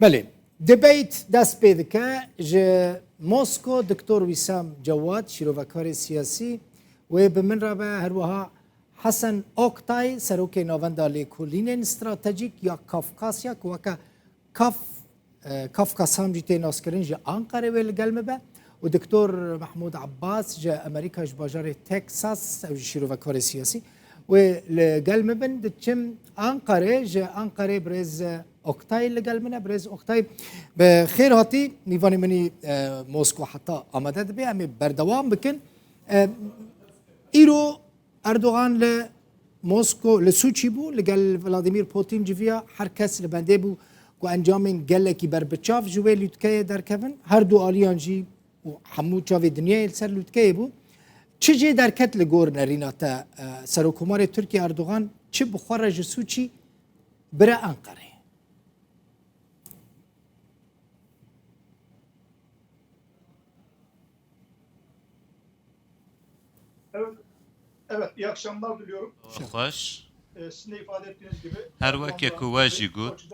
بله دبیت دست پیدا که موسکو دکتر ویسام جواد شیروکار سیاسی و به من را به هر وها حسن اوکتای سروک نواندالی کلین استراتژیک یا کافکاسیا که کافکاس هم جیت ناسکرین جا آنقره ویل گلمه به و دکتر محمود عباس جا امریکا باجار تکساس شیروکار سیاسی و لقلمه بند چم آنقره جا آنقره برز اوکتای لگل منه برز اوکتای به خیر هاتی نیوانی منی موسکو حتی آمده ده امی بردوام بکن ایرو اردوغان ل موسکو لسوچی بو لگل ولادیمیر پوتین جویا هر کس لبنده بو کو انجامین گله کی بر بچاف جوی لوتکه در کفن هر دو آلیان جی و حمود جاوی دنیای سر لوتکه بو چه در کت لگور نریناتا سروکومار ترکیه اردوغان چه بخوره جسوچی بره انقره Evet, iyi akşamlar diliyorum. Hoş. Sizin de ifade ettiğiniz gibi Her vaki kuvaji gut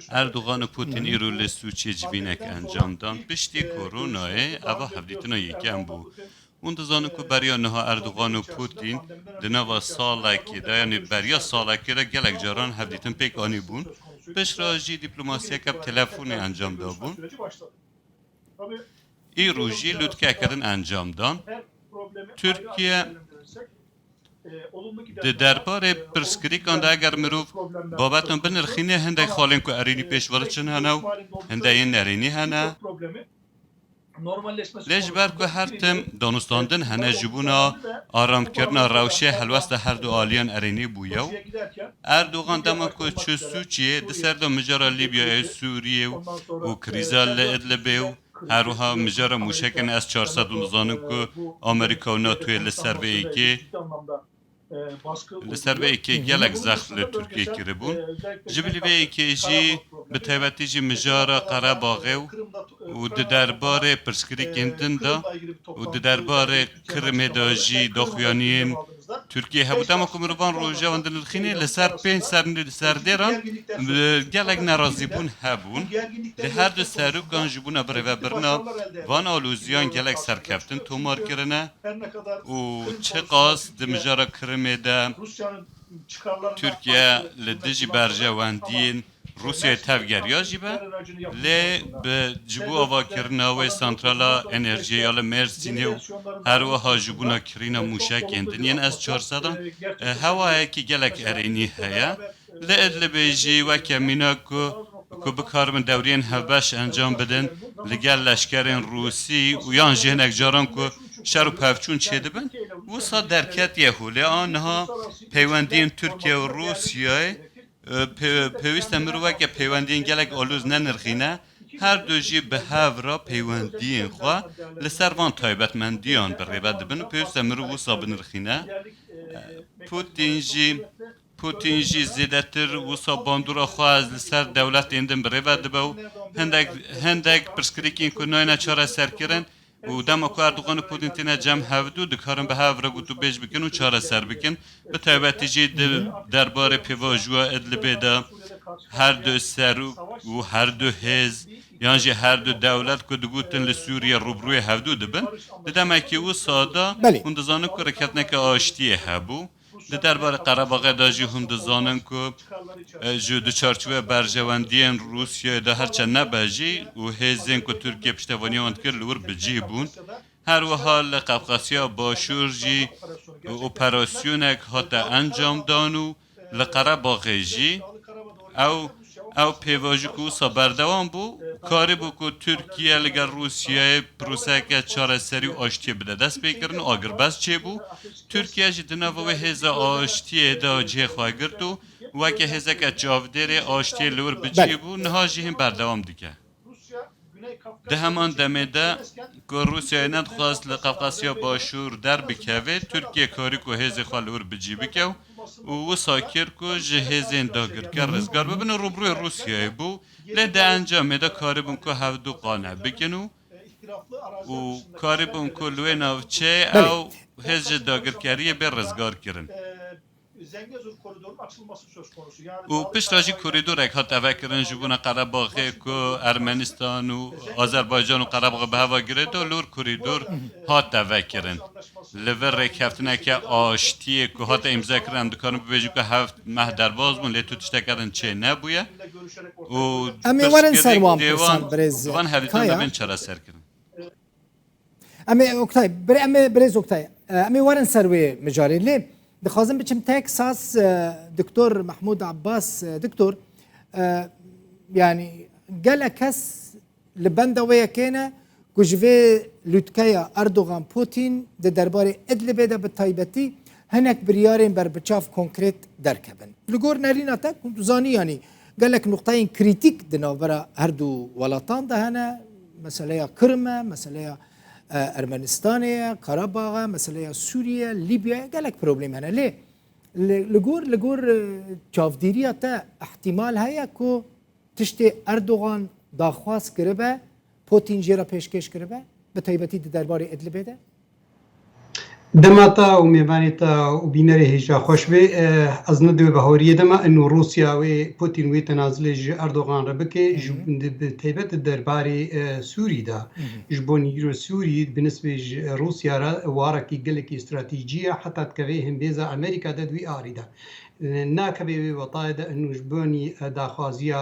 Erdoğan Putin irule suçi civinek anjamdan pişti koronayı ava havditına yekem bu. Und zanı ku beriya naha Erdoğan Putin dinava salaki da yani beriya salaki da gelek caran havditin pek ani bun. Peşraji diplomasiye kap telefoni anjam da bun. İruji lütke kadın anjamdan Türkiye د دربار پرسکریکان دا اگر مروف بابتون بنرخینه هنده خالین که ارینی پیشورچن هنو هنده این نرینی هنه لیج بر که هر تم دانستاندن هنه جبونا آرام کرنا روشه حلوست هر دو آلیان ارینی بویو اردوغان دما که چه سوچیه دسر دا مجارا لیبیا سوریه و کریزال ادلبیو هروها مجارا موشکن از 400 نزانم که امریکا و ناتوی لسر به ایکی لسر به ایکی گلک زخم لترکیه کربون جبلی به ایکی جی به تایبتی جی مجارا قراباغه و دربار پرسکری کندن دا و دربار کرمه دا جی دخویانین ترکیه هبود اما که مروان روژه واندن الخینه لسر پین سر دیران گلک نرازی بون هبون لهر دو سروکان جبون بره و برنا وان آلوزیان گلک سرکفتن تومار کرنه و چه قاس دمجارا کرمه دا ترکیه لدجی برجه واندین روسیه تفگریا جیبه لی به جبو آوا کرنا و سانترالا انرژی آل مرسینه و هر وها جبونا کرینا موشک اندن یعنی از 400 هوایی که گلک ارینی هیا لی ادل بیجی و کمینا که بکارمن دورین هبش انجام بدن لگل لشکرین روسی و یان جهنک جاران که شر و پفچون چه دبن و سا درکت یهولی آنها پیوندین ترکیه و روسیه پیوست مروه که پیوندین گلک آلوز ننرخینه هر دو جی به هفرا پیوندین خواه لسر وان تایبت من دیان بریبت دبن پیوست مروه وصا بنرخینه پوتین جی زیدتر وصا باندورا خواه از لسر دولت ایندن بریبت دبو هندک پرسکریکین کناینا چاره سر کرن و دم که اردوغان پوتین تینا جمع هفدو دکارن به هفره گوتو بیج بکن و چاره سر بکن به تایبتی جی درباره پیواجوا ادلبه دا هر دو سروک و هر دو هز یعنی هر دو دولت که دگوتن لسوریه روبروی هفدو دبن دم اکی و سادا هندزانه که رکتنه که آشتیه هبو درباره قرباغه داجی هندزانن که جو دو چارچوه برجواندین روسیه دا هرچه نباجی و هزین که ترکیه پشتوانی واند کرد لور بجی بون هر و حال قفقاسیا باشور جی اپراسیونک حتا انجام دانو لقرباغه جی او پیواجی که اوسا بردوان بو کاری بو که ترکیه لگر روسیه پروسه که چاره سری و آشتی بده دست بکرن و آگر بس چه بو ترکیه جی دنو و هزا آشتی دا جه خواه گردو و که هزا که جاودیر آشتی لور بجی بو نها جی هم بردوان دیگه ده همان دمه ده که روسیه ندخواست لقفقاسیا باشور در بکوه ترکیه کاری که هزا خواه لور بجی بکو و ساکر که جهازین داگر که رزگار ببینه روبروی روسیه بو لده انجام ده کاری بون که هفدو قانه بکنو و کاری بون که لوی نوچه او هزج داگر کریه به رزگار کرن Zengezur koridorunun açılması söz konusu. Yani و پشتاجی کوریدورک هات اوکرن جبونا قرباغی کو ارمنستان و آذربایجان و قرباغ به هوا گرید و لور کوریدور هات اوکرن لور رکفتنه که آشتیه که هات امضا کردن دکانو ببیجو که هفت مه درواز بون لیتو تشته کردن چه نبویه و امی ورن سر وام دیوان پرسان برز وان هریتون کایا دبین چرا سر کردن امی اوکتای امی برز اوکتای امی ورن سر وی مجاری لی دخوازم بچم تکساس دکتور محمود عباس دکتور يعني قال كاس لبندا ويا كينا كوجفي لوتكايا اردوغان بوتين د درباري ادلب دا بالتايبتي هناك بريارين بربتشاف كونكريت دركبن لغور نارينا تا كنت زاني يعني قال لك نقطتين كريتيك دنابرا هردو ولطان ده هنا مسألة كرمة مسألة ارمنستانيا قرباغ مسألة سوريا ليبيا قال لك بروبليم هنا ليه لغور چافديريا تا احتمال هيا كو تشتي اردوغان داخواست کرده پوتین جیرا پیشکش کرده به تایبەتی درباره ادلب ده دماتا و میوانیتا و بینری هیچا خوش به از ندوی بهوریه دما انو روسیا و پوتین و تنازل اردوغان را بکه به تایبەت درباره سوری دا جبون یورو سوری بالنسبه روسیا را وارکی گلکی استراتیجیه حتی تکوی هم بیزا امریکا دا دوی آری دا ناکبه وطای دا انو جبونی داخوازیا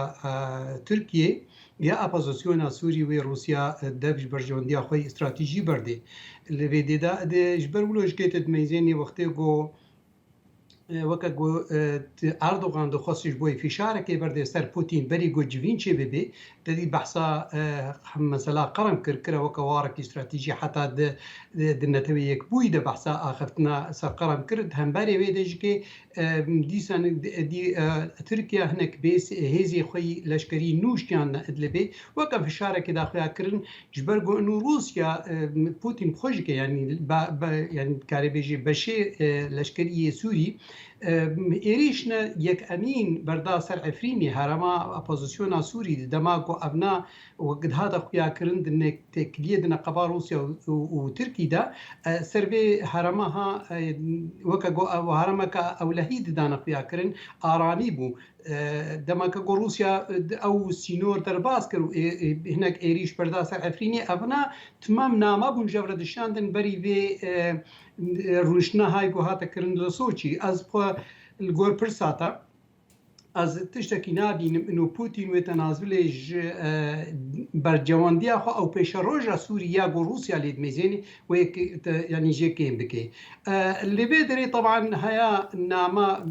ترکیه یا اپوزیسیون سوری و روسیا دبج برجوندیا خوی استراتیجی برده لویدی دا جبر ولوش گیتد میزنی وقتی گو وقت گو اردوغان دو خواستش بوی فشار که برده سر پوتین بری گو جوین چه ببی تدی بحثا مثلا قرم کرکره وقت وارک استراتیجی حتی د نتوی یک بوی ده بحثا آخفتنا سر قرم کرد هم بری ویدش که دیسان دی ترکیه هنک بیس هزی خوی لشکری نوش کیان ادلبی وقت فشار که داخل کرن جبر گو انو روسیا پوتین خوش که یعنی کاری بیجی بشه لشکری سوری ایریشنا یک امین بردا سر افرینی هرما اپوزیسیون سوری دماغ و ابنا و قد هذا خویا کرند نک تکلیه دنا قبا روسیا و ترکی دا سر به هرما ها وکا گو هرما کا اولهید دانا خویا کرن آرامی بو دماغ گو روسیا او سینور در باز کرو هناك ایریش بردا سر افرینی ابنا تمام نامه بون جبر دشاندن بری به روشنا های گو هاتا کرن لسوچی از خو الگور پرساتا از تشتکی نبینم انو پوتین و تنازلش بر جواندی خو او پیش روژ سوریا و روسیا لید میزنی و یعنی جه کیم بکی اللي بدري طبعا هيا ناما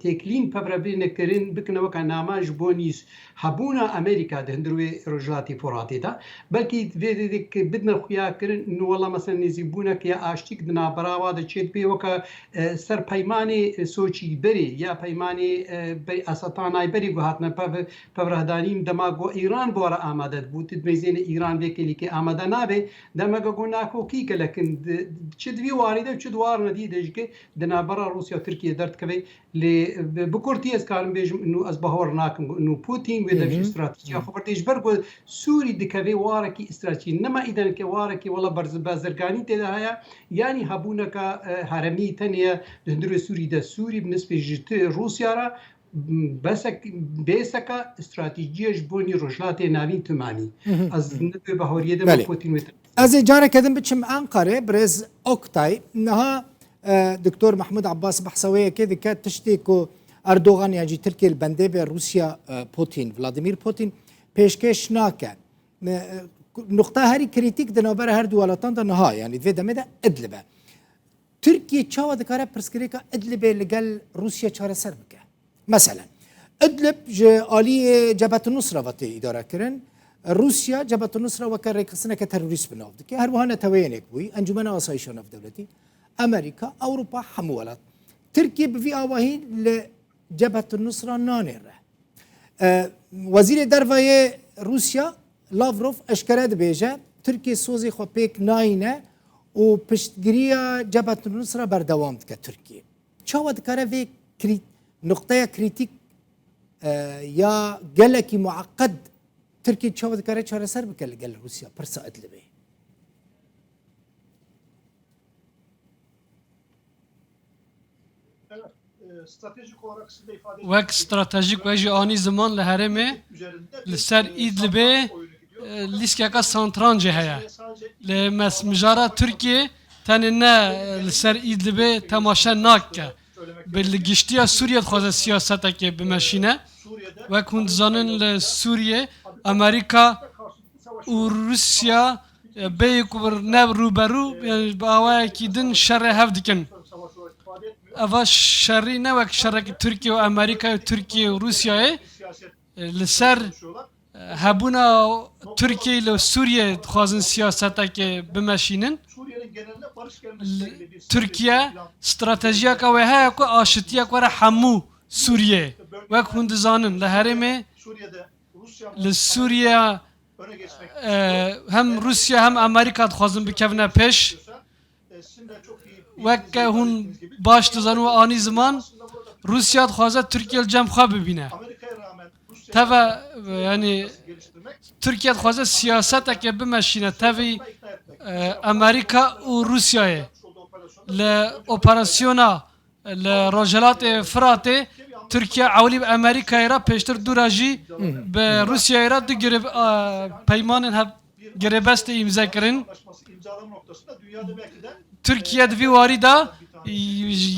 تكلين ببربين كرين بكنا وكا ناما جبونيس حبونا امريكا دهندروي رجلاتي فوراتي دا بلكي فيديك بدنا خويا كرين انه والله مثلا نزيبونا كيا اشتيك دنا براوا دا تشيت بي وكا سر بايماني سوچي بري يا بايماني بري اسطاناي بري غهاتنا ببرهدانيم دماغو ايران بورا امادت بوت ميزين ايران بكلي كي اماده نابي دماغو غناكو كيك لكن تشدوي وارده تشدوار نديدش كي دنا برا روسيا وتركيا درت كبي لي بكورتيز كان بيجم انه ازبهور ناكم انه بوتين ولا استراتيجيه خبرتيش برغو سوري دكبي واركي استراتيجي انما اذا كواركي والله برز بازرغاني تدا يعني هبونك هرمي ثانيه دندرو سوري ده سوري بالنسبه جت روسيا را بسك استراتيجيه جبوني رجلات ناوين تمامي از ندوي بهوريه ده بوتين از جاره كدن بتشم انقره برز اوكتاي انها دكتور محمود عباس بحثويه كده كانت تشتكو اردوغان يعني تركيا البنديه روسيا بوتين فلاديمير بوتين پیشکش ناکه نقطه هری کریتیک دنابر هر دولتان ده نها يعني في دمده ادلبه تركيا تشاو دكاره برسكريكا ادلب لقال روسيا چاره سر بكه مثلا ادلب آلية جبهة النصرة وقتی اداره کرن روسيا جبهة النصرة وكان ريكسنا كتروريست بنافد كي هر وهنا توينك بوي انجمن آسایشان في دولتي امريكا اوروبا حمولات تركيا بفي آواهي لجبهة النصرة نانيره وزير درفای روسيا لافروف اشکرد بیجه تركيا سوزي خو پیک ناینه و پشتگیری جبهة النصرة بردوام دکه تركيا چاو دکاره في نقطه کریتیک یا گلکی معقد تركيا تشاو دكاره چاره سر بکل گل روسيا پرسا ادلبه Evet, stratejik olarak sizin de ifade وەک استراتژیک وەژی ئانی زمان لە هەرێمێ لەسەر ئیدلبێ لیسکێکە سانترانجی هەیە لە مەسمژارە تورکیە تەنێ نه لەسەر ئیدلبێ تەماشا ناکە لە گشتیە سووریە دخوازە سیاسەتێکێ بمەشینە وەک هون دزانن لە سووریە ئەمریکا و رووسیا بەیەک نەب ڕوبەرو باوایەکی دن شەڕێ هەف دیکن ئەڤە شەڕی نەوەک شەڕێکی تورکیە و ئەمریکا و تورکیە و رووسیایە لەسەر هەبوونا تورکیە لە سووریە دخوازن سیاسەتێکێ بمەشینن تورکیە استراتژیەکە وێ هەیە کو ئاشتیەک وەرە هەموو سووریە وەک هون دزانن لە هەرێمێ لە سووریە hem Rusya hem Amerika dixwazin bikevine pêş wek hûn baş dizanî û anî ziman Rusya dixwaze Tirkiye li cem xwe bibîne teve yani Tirkiye dixwaze siyasetekê bimeşîne tevî Amerika û Rusyayê li operasyona li Rojhilatê Firatê Türkiye awlî Amerikayê re pêştir dûra jî bi Rusyayê re du peymanên hev girebestê îmza kirin. Türkiye di vî warî de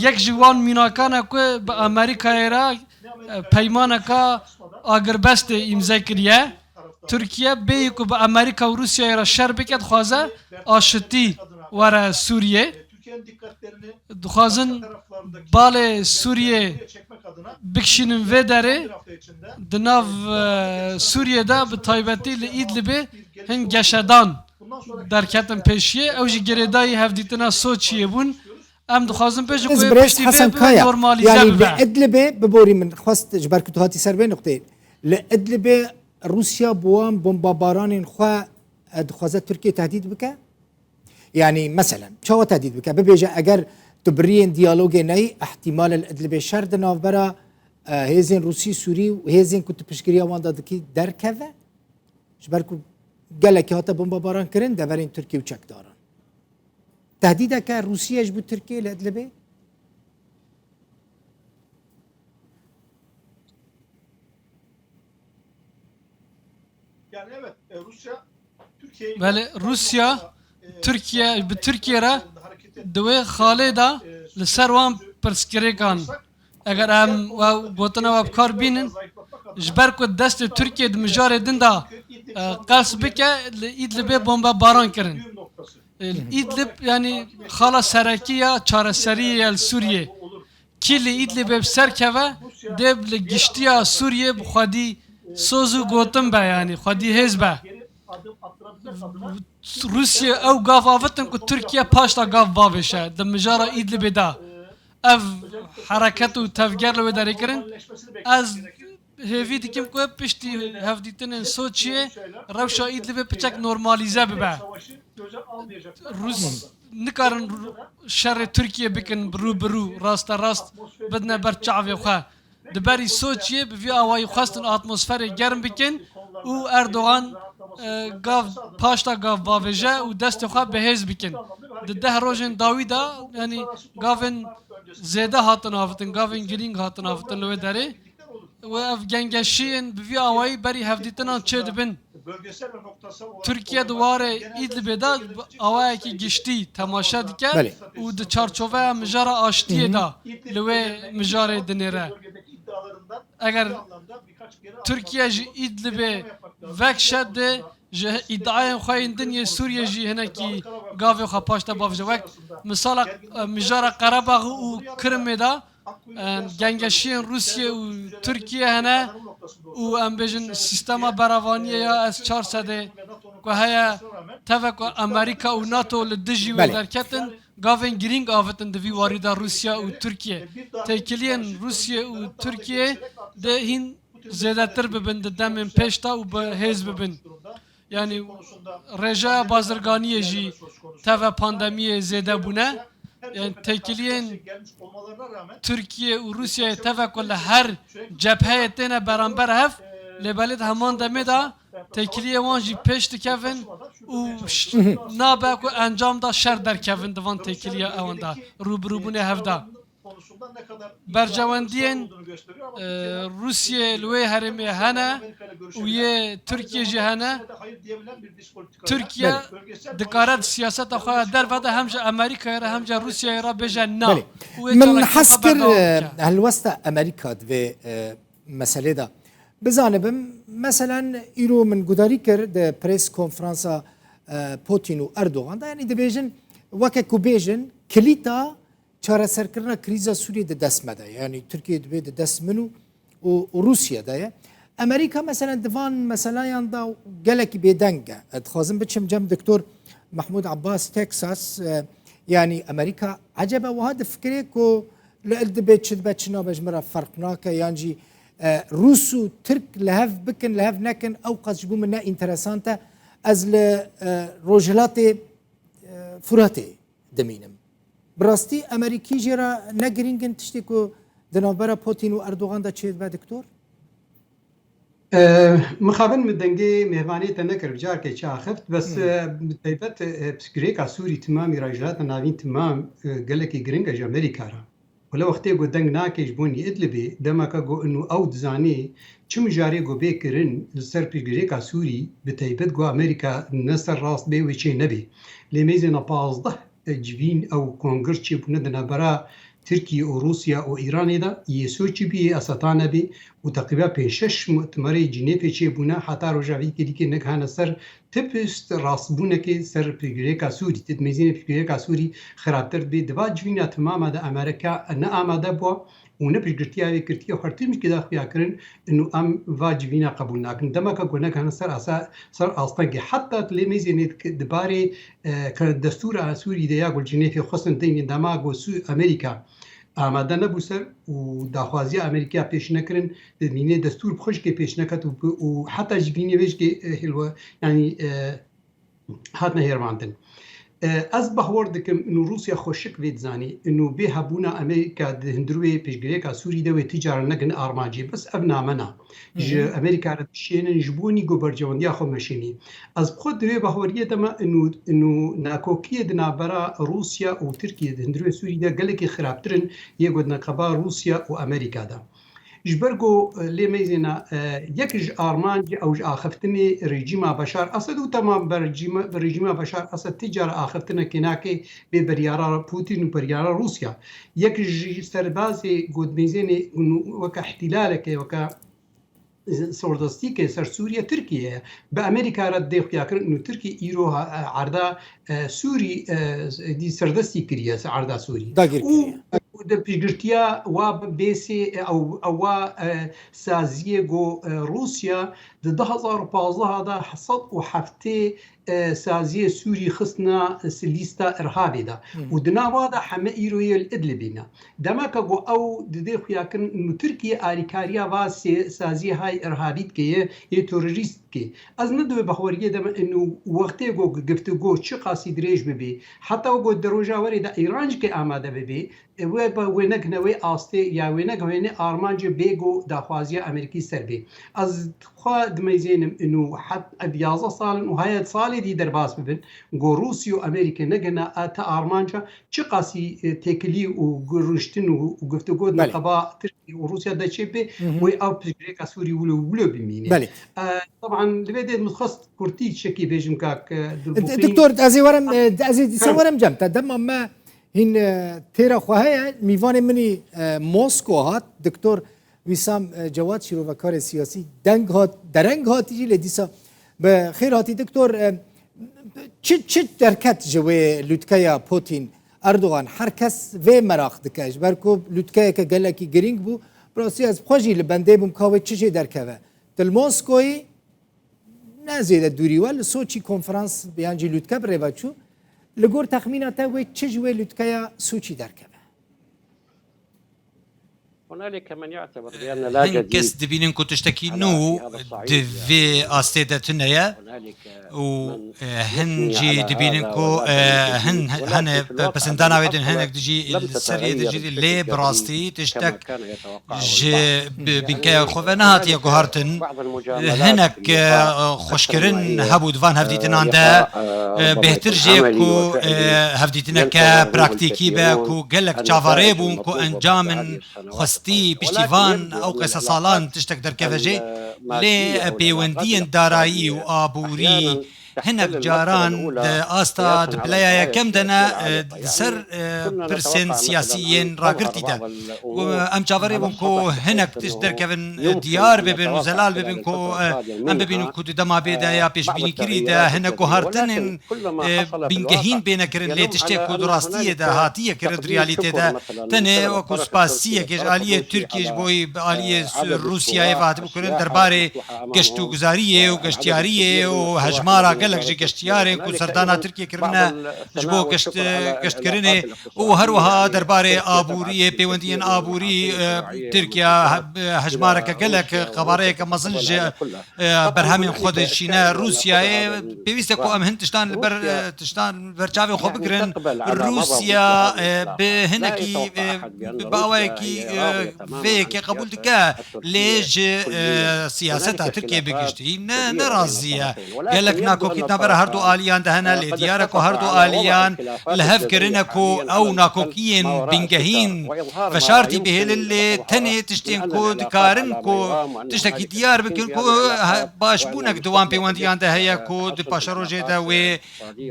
yek ji wan mînakan e ku bi Amerikayê re peymaneka agirbestê îmza kiriye. Türkiye bêyî ku bi Amerika û Rusyayê re şer bike dixwaze aşitî were Sûriyê. Dixwazin balê Sûriyê bikişînin vê derê di nav Sûriyê de bi taybetî li Îdlibê hin geşedan derketin pêşiyê ew jî girêdayî hevdîtina Soçiyê bûn em dixwazin pêşî ku piştî vê normalize bibe. İdlibê biborî min xwest ji ber ku tu hatî ser vê noqteyê li Idlibê Rusya bi wan bombabaranên xwe dixwaze Tirkiye tehdît bike yani mesela çawa tehdît bike bibêje eger tu biriyên diyalogê neyî ihtimal li Idlibê şer di navbera hêzên Rûsî Sûrî û hêzên ku tu piştgiriya wan da dikî derkeve ji ber ku gelekî hate bombabaran kirin deverên Tirkiye û çekdaran tehdîdeke Rûsîye ji bo Tirkiye li Idlibê Yani evet Rusya Türkiye'yi Rusya Türkiye bi Tirkiye re di wê xalê de li ser wan pirsgirêkan eger em gotina we bikar bînin ji ber ku destê Tirkiye di mijarê din de qels bike li Îdlibê bombebaran kirin. İdlib yani xala serekî ya çareseriyê ya li Sûriyê kî li Îdlibê bi ser keve dê li giştiya Sûriyê bi xwedî soz û gotin be yani xwedî hêz be. Rusya ew gav avitin ku Tirkiye paşta gav bavêşe di mijara Îdlibê de ev hereket û tevger li wê derê kirin ez hêvî dikim ku piştî hevdîtinên Soçiyê rewşa Îdlibê piçek normalize bibe. Rus nikarin şerê Tirkiye bikin birû birû rasta rast bidine ber çavê xwe di berî Soçiyê bi vî awayî xwestin atmosferê germ bikin û Erdogan gav paşta gav bavêje û destê xwe bihêz bikin. Di deh rojên dawî de yani gavên zêde hatin avitin gavên girîng hatin avitin li wê derê û ev gengeşiyên bi vî awayî berî hevdîtinan çê dibin. Türkiye di warê Îdlibê de awayekî giştî temaşa dike û di çarçoveya mijara aştiyê de li wê mijarê dinêre. Eger Türkiye ji Îdlibê vekşe de ji îddiayên xwe yên dinyê Sûriye jî hinekî gavê xwe paşta bavêje wek misala mijara Qerebaxê û Kirimê de gengeşiyên Rusya û Tirkiye hene û em bêjin sîstema beravaniyê ya S-400 ku heye teve ku Amerika û NATO li dijî wê derketin gavên girîng avitin di vî warî de Rusya û Tirkiye. Têkiliyên Rusya û Tirkiye de hîn zêdetir bibin di demên pêş de û bi hêz bibin. Yani rêjeya bazirganiyê jî teve pandemiyê zêde bûne. Yani têkiliyên Tirkiye û Rusyayê teve ku li her cepheyê têne beramber hev lêbelê di heman demê de têkiliyê wan jî pêş dikevin û nabe ku encam da şer derkevin di van têkiliya ewan de rûbirûbûnê hev de. konusunda ne kadar Bercevendiyen olduğunu gösteriyor ama Türkiye'den Rusya lüve herimi hene Amerika ile görüşebilen, uye Türkiye aynı jihane zamanda İsrail'e hayır diyebilen bir dış politikayla Türkiye bölgesel dikaret barışı- siyaseta xwe dervede hemce Amerika'ya hemce Rusya'ya bêje na. بله من حس کرد هلوستا امریکا دوی مسئله دا بزانبم مثلا ایرو من گداری کرد ده پریس کنفرانسا پوتین و اردوغان دا یعنی دبیجن وکه کو بیجن کلیتا چاره سرکرنا کریزا سوریه ده دست مده یعنی ترکیه دبی ده دست منو و روسیه ده امریکا مثلا دوان مثلا یاندا گلکی بیدنگه اتخازم بچم جم دکتور محمود عباس تكساس يعني امريكا عجبه وهذا فكري كو لقد بيت شد بتشنا بجمرة فرقناك يعني روس و ترك لهف بكن لهف نكن اوقات جبو منا انترسانتا از روجلاتي فراتي دمينم براستي امريكي جرا نگرينگن تشتكو دنابرا بوتين و اردوغان دا چيد با دكتور مخابن من دنگي مهمانية تنكر بجارك شاخفت بس بتيبت بسكريكا سوري تمام راجلات ناوين تمام قالك جرينجا جامريكا را ولا وقتي قو دنگ ناكيش بوني ادلبي دمكا قو انو او دزاني چم جاري قو بيكرن لسر بسكريكا سوري بتيبت قو امريكا نسر راست بي ويشي نبي لميزنا بازده جبين او كونغرشي بندنا برا تركيا وروسيا وإيران دا يسوچي بي أسطانة بي وتقريبا بيشش مؤتمري جنيفي چي بونا حتى رجعي كي نكهانا سر تبست راسبونا كي سر بيجريكا سوري تتميزين بيجريكا سوري خرابتر بي دبا جوينا تماما دا أمريكا نأما دا بوا ونبش قرتيا بي كرتيا وخرتي مش كده خيا كرن إنه أم واجبينا قبولنا لكن دمك قلنا كان سر أصلا حتى تلميزين دباري كدستور سوري دا يقول جنيفي خصن دين دما قو أمريكا آماده نبود سر و داخوازی امریکا پیش نکردن دنیای دستور خوش که پیش نکرد و حتی جبینی ویش که هلو یعنی حتی نهرماندن از بهور دکم انو روسیا خوشک وید زانی انو به هبونا امریکا دهندروی پیشگیری سوری دوی تجار نگن آرمانجی بس ابنا منا ج امریکا را شینن جبونی گوبرجواندی خو مشینی از خود دوی بهوریه دما انو ناکوکی دنابرا روسیا و ترکیه دهندروی سوری ده گلکی خرابترن یه گود نقبا روسیا و امریکا ده جبرگو لیمیزنا یکج آرمانج اوج آخفتنی رژیم بشار اسد و تمام رژیم بشار اسد تجار آخفتنه کناکه به بریارا پوتین و بریارا روسیا یکج سربازی گود میزنی وک احتلال که وک سردستی که سر سوریا ترکیه به امریکا را دخیا کرد انه ترکیه ایرو عرضه سوری دی سردستی کریه عرضه سوری د پیشگرتیا و بیسی او سازیه گو روسیا د 2015 دا حصد و هفته سازیه سوری خصنا لیستا ارهابی دا و دناوا دا همه ایروی الادلبینا دماکا گو او دده خویاکن انو ترکیه آریکاریا و سازیه های ارهابیت که یه تروریست که از ندوه بخوریه دم انو وقتی گو گفتگو چه قاسی دریج ببی حتی گو دروجاوری دا ایرانج که آماده ببی و با وینک نوی آسته یا وینک وینه آرمانج بیگو داخوازی امریکی سر بی از خوا دمیزینم انو حد 11 سال و هایت سالی دی درباس ببین گو روسی و امریکا نگنا تا آرمانجا چه قاسی تکلی و گرشتن و گفتگو نقبا ترکی و روسیا دا چه بی و او پشگریکا سوری ولو بمینه طبعا لبيدي متخصص كورتي شكي بيجم كاك دكتور ازي ورم جمت دم ما هن تيرا خواهي ميوان مني موسكو هات دكتور وسام جواد شيرو وكار سياسي دنگ هات درنگ هات يجي لديسا بخير هاتي دكتور چه دركت جوي لوتكايا بوتين اردوغان هركس و مراخ دكاش بركو لوتكايا كگلكي گرينگ بو براسي از خوجي لبنده بم كاوي چه دركوه دل موسكوي نزيد الدوري ولا سوتشي كونفرنس بيانجي لوتكا بريفاتشو لغور تخميناته و چه جوي لوتكايا سوتشي دركوه هنالك من يعتبر بأن لا جديد هنكس دبينين كنت تشتكي نو دفي أستيدتنيا و هن جي دبينكو هن بس اندانا ويدن هنك تجي السرية تجي لي براستي تشتك بنكايا خوفنات يا جوهرتن هنك خوشكرن هبود فان هفديتن عنده بهتر جيكو هفديتنا كبراكتيكي باكو قالك جافاريبون كو انجام خستي بشتيفان او قصة صالان تشتك در كفجي لي بيوندين دارایی و آبوری هنک جاران آستا دبلایا کم دنا سر پرسن سیاسیین راگرتی ده و ام جاوری بون کو هنک تش در کفن دیار ببین و زلال ببین کو ام ببینو کو دما بیده یا پیش بینی کری ده هنکو هرتن بینگهین بینه کرن لی تشتی کو دراستی ده هاتیه کرد ریالیتی ده تنه و کو سپاسیه که آلیه ترکیش بوی آلیه روسیه وقت بکنن درباره گشتو گزاریه و گشتیاریه و هجمارا قالك جي گشتیارێ کو سەردانا ترکیە کردنە ji بۆ گەشتکردنê û هەروەها دەربارەی ئابووریە پەیوەندیên ئابووری ترکیا هەژمارەکە gelek قەبارەیەکە مەزن ji بەرهەمên خۆ دەچینە رووسیایê پێویستە کو ئەم هەن تشتان لەبەر تشتان بەرچاوی خۆ بگرن رووسیا هەنێکی باوایەکی vêyekê قبول dike lê ji siyaseta Tirkiye bigiştî nerazî ye gelek ناکۆکیت نابەرە هەردوو ئالیان دەهەنە لێ دیارە کۆ هەردوو ئالیان لە هەفکردنە کۆ ئەو ناکۆکیên بینگەهین فەشارتی بهێنن لێ تەنێ تشتێن کۆ دکارن کۆ تشتێکی دیار بکەن کۆ باشبوونێک دوان پەیوەندیاندا هەیە کۆ دی پاشە ڕۆژێدا وێ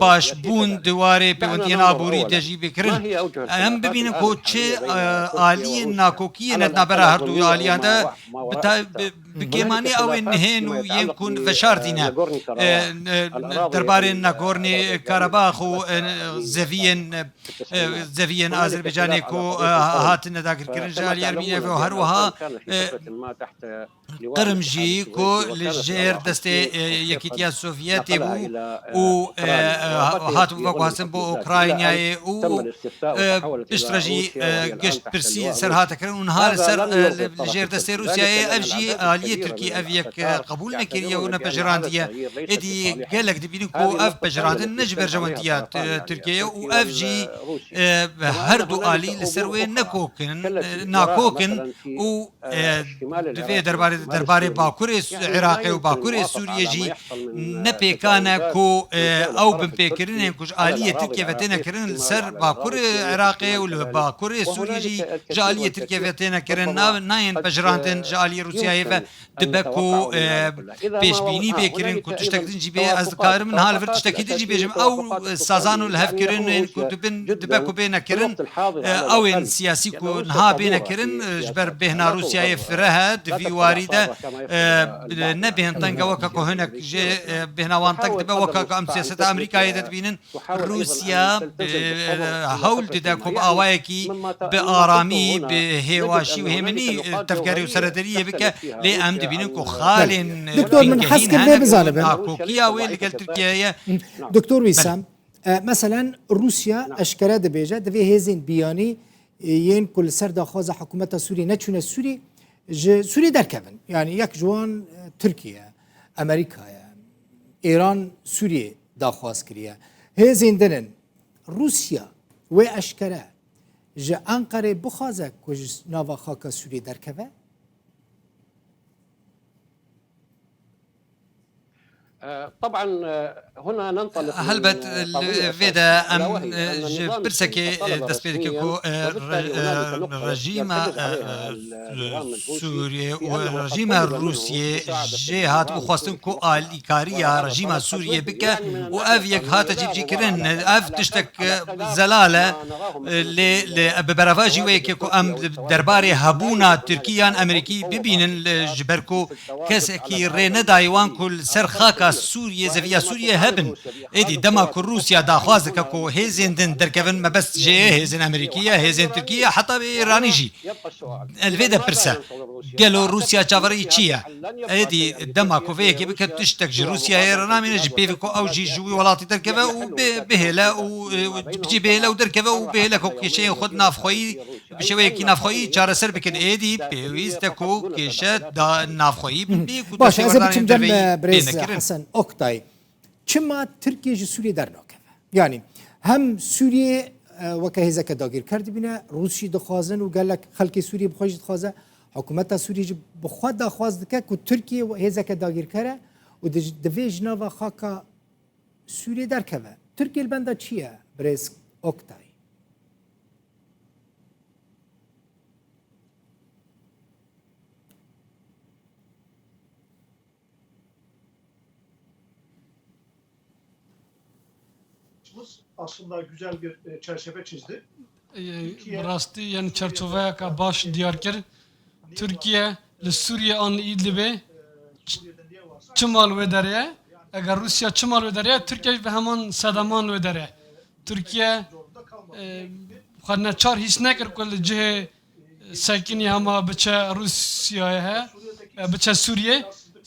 باشبوون دوارێ پەیوەندیان ئابووری دەژی بکردن ئەم ببینن کۆ چێ ئالیên ناکۆکیە نەتنابەرە هەردوو ئالیاندا بگێمانی ئەوێن نهێن و یەن کون فەشاردینە درباره ناگورنی کاراباخ و زەڤیên ئازەربایجانê ku hatin nedagirkirin ji alî Ermîniyê ve herwiha Qrim jî ku li jêr destê Yekîtiya Sovyetê bû û hatibû veku hasin bo Ukraynayê û piştre jî gişt pirsî serhatekirin û niha li ser li jêr destê Rûsyayê ev jî aliyê Tirkî ev yek qebûl nekiriye û nepejirandîye êdî gelek dibînin ku ev pejirandin ne ji berjewendiya Tirkiyeyê û ev jî her du alî li ser wê nakokin û divê derbarê Bakurê Iraqê û Bakurê Sûriyê jî nepêkane ku ew bin pêkirinên ku ji aliyê Tirkiye ve têne kirin li ser Bakurê Iraqê û li Bakurê Sûriyê jî ji aliyê Tirkiye ve têne kirin nayên pejirandin ji aliyê Rûsyayê ve dibe ku pêşbînî bêkirin ku tiştek din jî bê ez dikarim min ha li vir tiştekî din jî bêjim ew sazan û li hevkirinên ku dibe ku bêne kirin ewên siyasî ku niha bêne kirin ji ber bêhna Rûsyayê fire he di vî warî de nebêhn tenga weka ku hinek jê bêhna wan teng dibe weka ku em siyaseta Amerîkayê de dibînin Rûsya hewl dide ku bi awayekî bi aramî bi hêwaşî û hêminî tevgerê û seredariyê bike lê em dibînin ku xalên bingehîn nakokiya wê li gel Tirkiyeyê دكتور وسام مثلا روسيا اشكره دبيجه دبي هزين بياني ين كل سر داخوازه حكومه سوري نتشونه سوري دركبن يعني يك جوان تركيا امريكا ايران سوري داخواز كريا هزين دنن روسيا و اشكره ج انقره بخازه كوج ناوا خاكا سوري دركبه طبعا هنا ننطلق هلبت فيدا ام برسكي دسبيدكي كو رژیم سوریه و رژیم روسیه جهات بخواستن کو آلیکاریا رژیم سوریه بکه و اف یک هات جیب جیکرن اف تشتک زلاله ل ببرواجی ویک کو ام درباره هبونا ترکیان امریکی ببینن جبرکو کس کی رنه دایوان کل سر خاکا سوریه زویا سوریه هبن ادي دمك روسيا داخوازك كو هيزن دن دركفن ما بس جي هيزن امريكيه هيزن تركيا حتى ايراني جي الفيدا برسا قالوا روسيا جافري تشيا ادي دمك فيك بك تشتك روسيا ايران من جي بيكو او جي جوي ولاتي دركفه وبهلا وجي بهلا ودركفه وبهلا كو شيء خد نافخوي بشوي كي نافخوي چاره سر بكن ادي بيويستكو كيشات نافخوي بيكو باش از بتم جنب بريز حسن اوكتاي çima Türkiye ji Suriye dernakeve. Yani hem Suriye وکه هزک داگیر کرد بینه روسی دخوازن و گلک خلک سوریه بخواهی دخوازه حکومت سوریه بخواد دخواز دکه که ترکیه و هزک داگیر کرده و دوی جناو خاکا سوریه در که ترکیه البنده چیه برز اکتای aslında güzel bir çerçeve çizdi. براستی یعنی چرچوه که باش دیار کرد ترکیه لسوریه آن ایدلبه چمال و داره اگر روسیا چمال و داره ترکیه به همان صدمان و داره ترکیه خود نچار هیچ نکر کل جه سکنی همه بچه روسیا بچه سوریه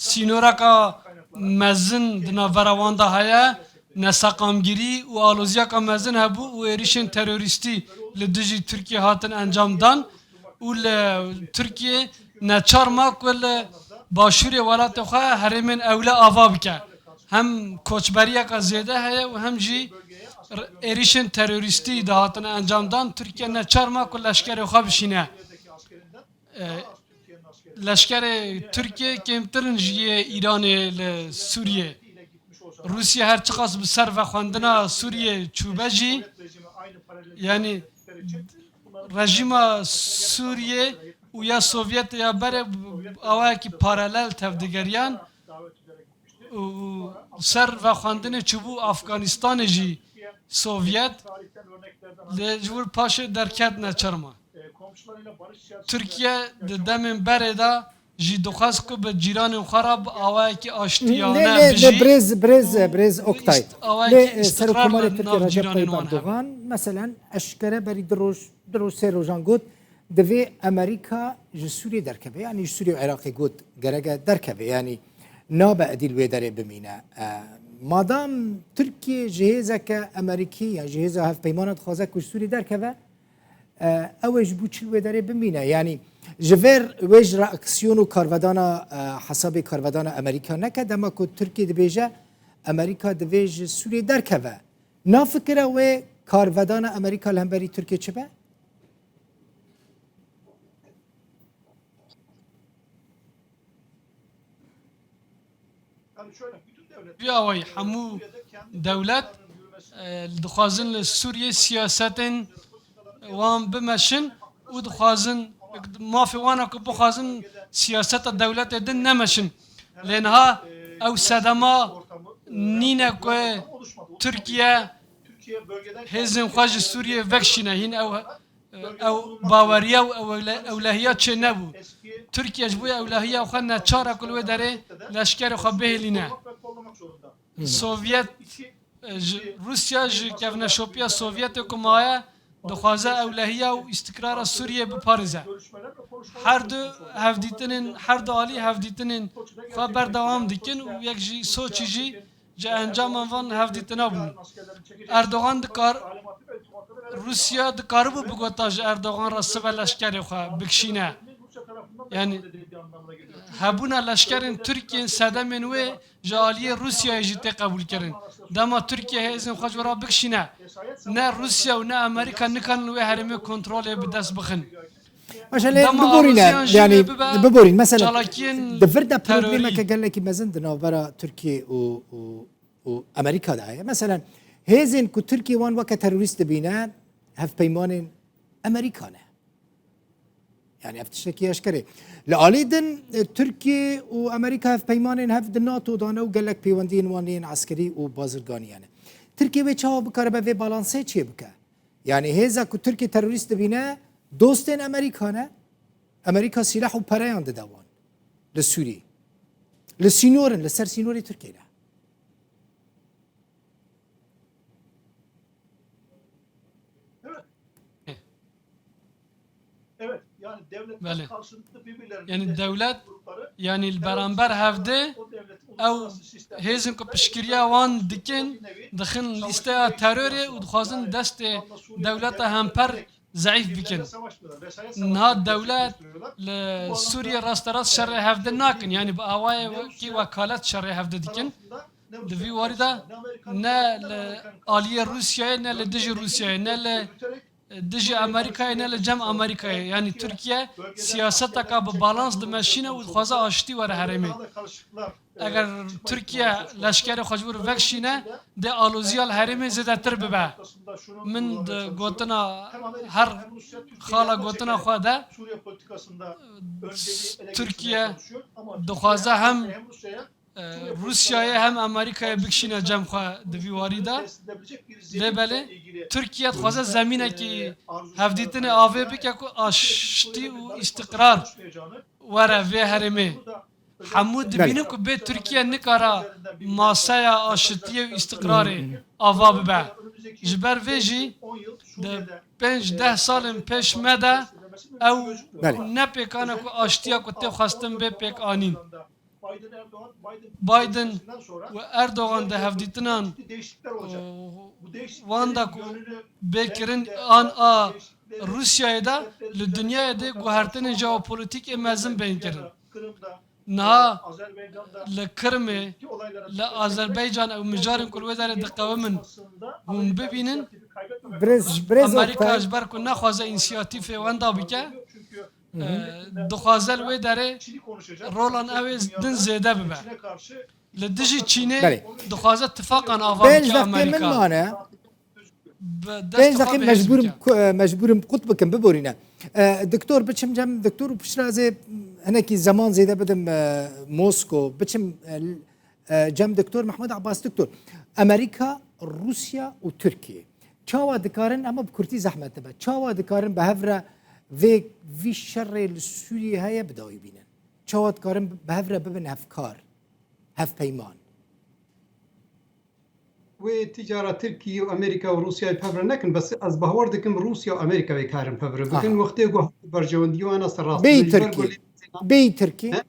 سینورا که مزن دنا وروانده هیا نساقامگیری و آلوزیا که مزن هبو و ایریشن تروریستی لدجی ترکیه هاتن انجام دان و ترکیه نچار ما کل باشوری ولات خواه هرمن اولا آوا بکن هم کوچبریه که زیاده هیا و هم جی ایریشن تروریستی دهاتن انجام دان ترکیه نچار ما کل لشکر خواه بشینه لشکر ترکیه کمترین جیه ایران سوریه روسیه هر چقدر به سر و خواندنا سوریه چوبه جی یعنی رژیم سوریه و یا سوویت یا بره اوه کی پارالل تفدگریان سر و خواندن چوبو افغانستان جی سوویت لجور پاش درکت نچرما ترکیه دمن بره دا جی دخواست که به جیران خراب آوه که آشتیانه بجی برز اکتای سر حکومت ترکیه رجب طیب اردوغان مثلا اشکره بری دروش سه روزان گود دوی امریکا جی سوریه درکبه یعنی سوریه و عراقی گود گرگه درکبه یعنی نابع ادیل ویداره بمینه مادام ترکیه جهیزه که امریکی یا جهیزه هف پیمانت خوازه که سوریه درکبه اوش بو چل ویداره بمینه یعنی جویر ویج راکسیون و کارودانا حساب کارودانا امریکا نکد اما که ترکیه دبیجه امریکا دویج سوریه درکبه نافکره و کارودانا امریکا لهمبری ترکیه چه به؟ بیا وی همو دولت دخوازن لسوریه سیاستن وان بمشن و دخوازن ما في وانا بخوازن سياسات الدولة دن نمشن لأنها أو سدما نينا كو تركيا هزم خارج سوريا فكشنا هنا أو باوريا أو أولهيات شنبو تركيا جبويا أولهية وخلنا تشارة كل وداره لشكر خبيه لنا سوفيت روسيا كيفنا شوبيا سوفيت كمايا دخوازه اولهیه و استقرار سوریه بپارزه هر دو هفدیتنین هر دو عالی هفدیتنین خبر دوام دیکن و یک جی سوچی جی جا انجام وان هفدیتنا بون اردوغان دکار روسیا دکار بو بگوتاج اردوغان را سبه لشکر خواه بکشینه یعنی هبونا لشکرین ترکیه صدمین و جالی روسیا جیت قبول کردن دما ترکیه هزم خوش برا بکشینه نه روسیا و نه امریکا نکن و هرمی کنترل به دست بخن مثلا ببورين يعني ببورين مثلا دفردا بروبليما كقال لك مازندنا برا تركيا و امريكا دعايه مثلا هيزن كو تركيا وان وقت تيروريست بينا هف بيمان امريكانه يعني افتشكي اشكري لاليدن تركيا وامريكا هف بيمان هف الناتو دانا وقال لك بيوندين وانين عسكري وبازرغاني يعني تركيا ويتشاو بكره في بالانسي تشي بك يعني هيزا كو تركيا تيروريست بينا دوستين امريكانا امريكا سلاح وبرايان دوان للسوري للسينورن لسر سينوري تركيا Evet yani devletler karşılıklı birbirlerine yani devlet yani البرانبر هفده او هيزن كو بشكريا وان دكن دخن لسته ترور ودخوازن دست دولت همپر ضعيف بكن نها الدولة لسوريا راست راست شر هفده ناكن يعني بأواي كي وكالات شر هفده دكن دوی وارده نه آلیه روسیه نه لدج روسیه نه لدج امریکا نه لجم امریکا یعنی ترکیه سیاست کا به بالانس دمشینه و خوازه آشتی وره هرمی اگر ترکیه لشکر خجبور وکشینه ده آلوزیال هرمی زده تر ببه من گوتنا هر خالا گوتنا خواده ترکیه دخوازه هم روسیای هم امریکای بکشینه جمع خواه دوی واریده بله ترکیه خوازه زمینه که هفدیتن آوه بکه که آشتی و استقرار وره وی هرمه حمود بینه که به ترکیه نکاره ماسای آشتی و استقرار آوا ببه جبر ویجی ده 5-10 سال پیش مده او نپیکانه که آشتیا که تی خواستم به پیک آنین بایدن و اردوغان ده هفدیتنان واندا کو بکرین آن روسیای دا لدنیای ده گوهرتن ژئوپلیتیک امازن بین کرن نه لکرمه لآذربایجان او مجارن کل وزاره دقومن هم ببینن امریکا اجبر کو نخوازه انسیاتیف واندا بکه دخوازل وی داره رولان اویز دن زیده ببه لدجی چینه دخوازه اتفاقا آوام که امریکا بين دقيقة مجبورم قط بكم ببورينا دكتور بتشم جم دكتور بشرازي هناك زمان زيدا بدم موسكو بتشم جم دكتور محمود عباس دكتور أمريكا روسيا وتركيا شاوا دكارن أما بكرتي زحمة تبع شاوا دكارن بهفرة في الشر السوري هاي بداوي بينا شاوا دكارن بهفرة ببن هفكار هف بيمان وتجارة تركيا وأمريكا وروسيا بفبر نكن بس از بهور دكم روسيا وأمريكا بيكارن بفبر بكن وقتي جو برجوان ديوانا سراس بي تركي بي تركي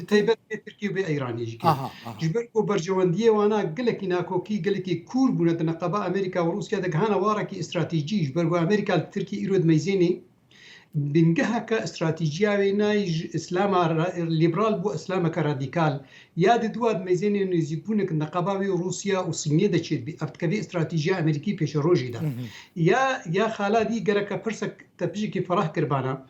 تيبت تركيا وبإيران يجي جبر جو برجوان ديوانا قلك ناكو كي قلك كور بنا نقابة أمريكا وروسيا دكهانا واركي استراتيجي جبر جو أمريكا تركيا إيرود ميزيني بنجها كاستراتيجية نايج إسلام ليبرال بو إسلام كراديكال ياد دواد ميزين إنه يزيبونك النقابة وروسيا والصينية ده شيء بأبتكفي استراتيجية أمريكية بيش روجي ده يا خالدي جرك برسك تبجي كي فرح كربانا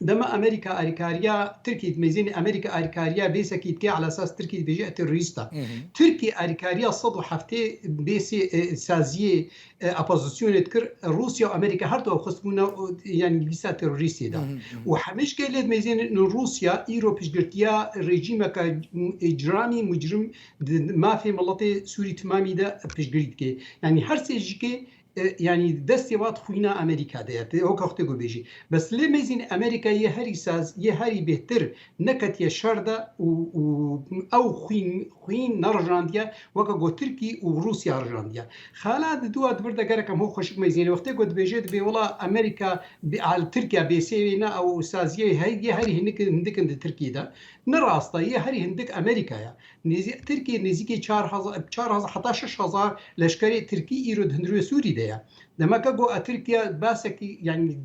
دما أمريكا أريكاريا تركيا ميزين أمريكا أريكاريا بيسكي تكي على أساس تركيا بيجي تيروريستا تركيا أريكاريا صدو حفتي بيسي سازيه أبوزيسيون تكر روسيا وأمريكا هردو خصمونا يعني بيسا تيروريستي دا وحمش قلت ميزين إنه روسيا إيرو بيشجرتيا ريجيما كإجرامي مجرم ما في ملطي سوري تمامي دا بيشجريت كي يعني هرسي جيكي يعني دستي وات خوينا أمريكا ده هو كأخته جو بيجي بس ليه ميزين أمريكا يهري ساز يهري بهتر نكت يشرده أو خوين نرجانديا وكا تركي وروسيا رجانديا خالد دوات بردا جركم هو خوش ميزين وقته جو بيجي بي والله أمريكا على تركيا بيسينا أو سازيه هاي يهري هندك عند تركيا ده نراستا يهري هندك أمريكا يا نزي تركيا نزيكي 11,000 لشكري تركي إيرود هندرو سوري ده لما كجو تركيا باسك يعني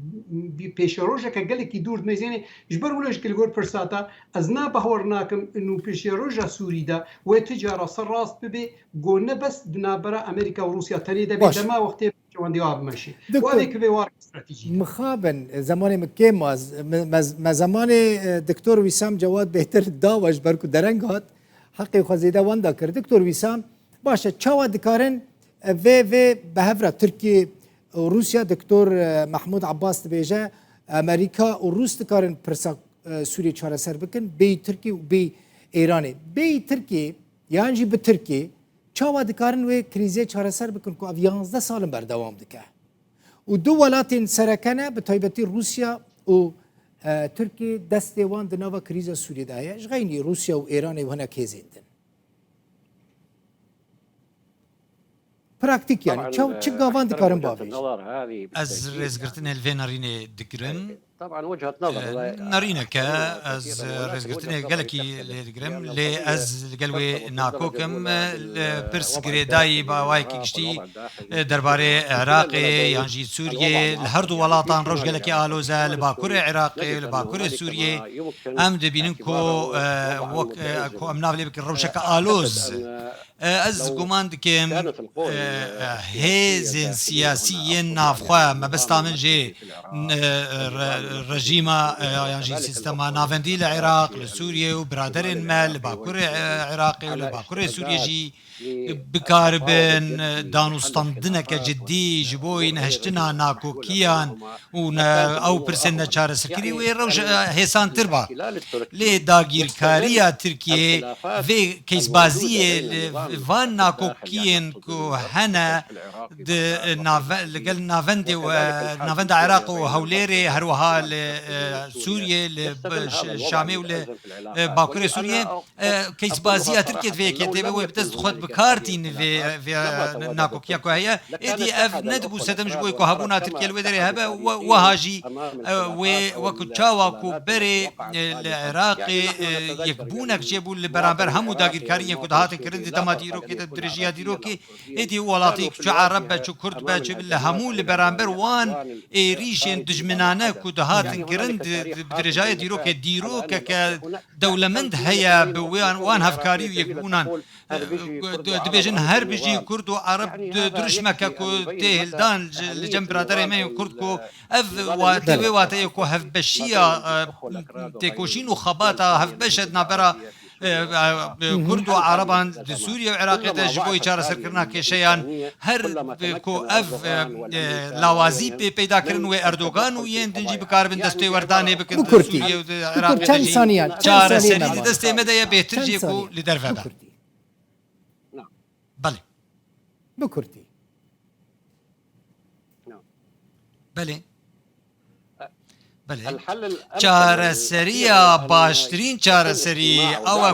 بيشروجة كجلك يدور ميزاني جبر ولا شكل جور فرساتا أزنا بهورناكم إنه بيشروجة سوري ده وتجارة سراس ببي جونا بس دنابرة أمريكا وروسيا تاني ده بدما وقت جوان ديواب ماشي وهذا كبير استراتيجي مخابن زمان مكي ما زمان دكتور وسام جواد بهتر داوش بركو درنگات حقي خزيده واندا كر دكتور وسام باشا تشاوا دكارن في بهفرة تركيا وروسيا دكتور محمود عباس تبيجا أمريكا وروس دكارن برسا سوريا شارع سر بكن بي تركيا وبي إيراني بي تركيا يعني بتركيا تشاوا دكارن و كريزة شارع سر بكن كو 11 سال بردوام دكه ودولات سركنه بتايبتي روسيا و تركيا دستوان دنوا كريزة سوريا دايا غيني روسيا وإيران وهنا كيزيندن براكتيك يعني شو قافان دكارن بافيش از رزقرتن الفينارين دكرن طبعا وجهه نظر نارينك از رزقرتن قالكي لدكرم لي از قالوي ناكوكم برس غريداي باواي كشتي درباري عراقي يعني سوريا الهردو ولاتان روج قالكي الوزا لباكور عراقي لباكور سوريا ام دبينكو وك كو امناف لي بك روشك الوز از گمان دکم هیزن سیاسی نافخوا ما بستامن جه رژیما یعنی جی سیستما نافندی لعراق لسوریه و برادرین مال باکور عراقی و باکور سوریه جی بکاربن دانوستاندنك جدي جبوي نهشتنا ناكوكيان او برسن چاره سكري وي روج هيسان تربا لي داگير كاريا تركيا في كيس بازي فان ناكوكيان كو هنا د لقل نافندي نافند عراق وهوليري هروها لسوريا لشامي ولا باكوري سوريا كيس بازي تركيا في كتابه وبتز خد كارتين في ناكوكيا كوهيا ادي اف ندبو ستم جبوي كوهابونا تركيا الودري هبا وهاجي وكتشاوا كوبري العراقي يكبونك جيبو البرامبر همو داغير كاريين كدهات كرند تماديرو كده درجيا ديروكي ادي ولاتي عرب شو كرد باش همو البرامبر وان ريشن دجمنانه كدهات كرند درجيا ديروكي ديروك كدولمند هيا وان هفكاري يكبونان دبيجن هر بيجي كرد وعرب درشمك كو تهلدان لجنب برادر ما كرد كو اف واتي واتي كو هف بشيا تكوشين وخباطه هف بشد نبرا كرد وعربان سوريا وعراق تجبوي چاره سركرنا كشيان هر كو اف لوازي پیدا کرن و اردوغان و ين دنجي بكاربن دستي ورداني بكن سوريا وعراق چاره سري دستي مدى بهتر جي كو لدرفدا بله بكرتي بله بله چاره سریا باشترین چاره سری او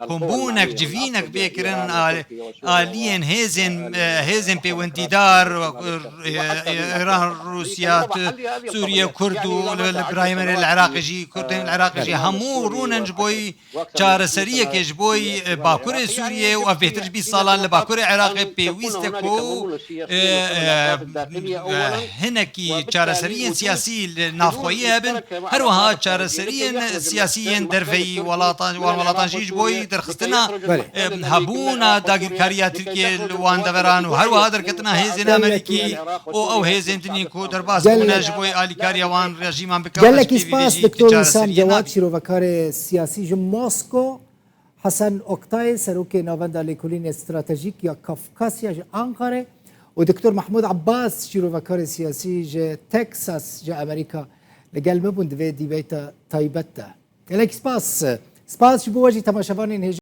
کومبونک جوینک بیکرن آلین هزن پیوندیدار ایران روسیا سوریا کرد و ابراهیم العراقی جی کردن العراقی جی همو رونن جبوی چاره سریه که جبوی باکور سوریه و بهتر بی سالان لباکور عراقی پیویست کو هنکی چاره سریه سیاسی نافخویه هبن هر وها چاره سریه سیاسی درفی ولاتان جیج بوی درخستنا هبونا داگیر کاریا ترکیه وان دوران و هر وها درکتنا هیزن امریکی او هیزن تنی کو درباس بونج بوی آلی کاریا وان رژیمان بکار قال لك اسباس دكتور وسام جواد شيروفكار سياسي جو موسكو حسن اوكتاي سروكي نافندا ليكولين استراتيجيك يا كافكاسيا انقره ودكتور محمود عباس شيروفكار سياسي جا تكساس جا امريكا لقال مبون دي بيتا تايبتا قال لك سباس شو بوجي تماشفانين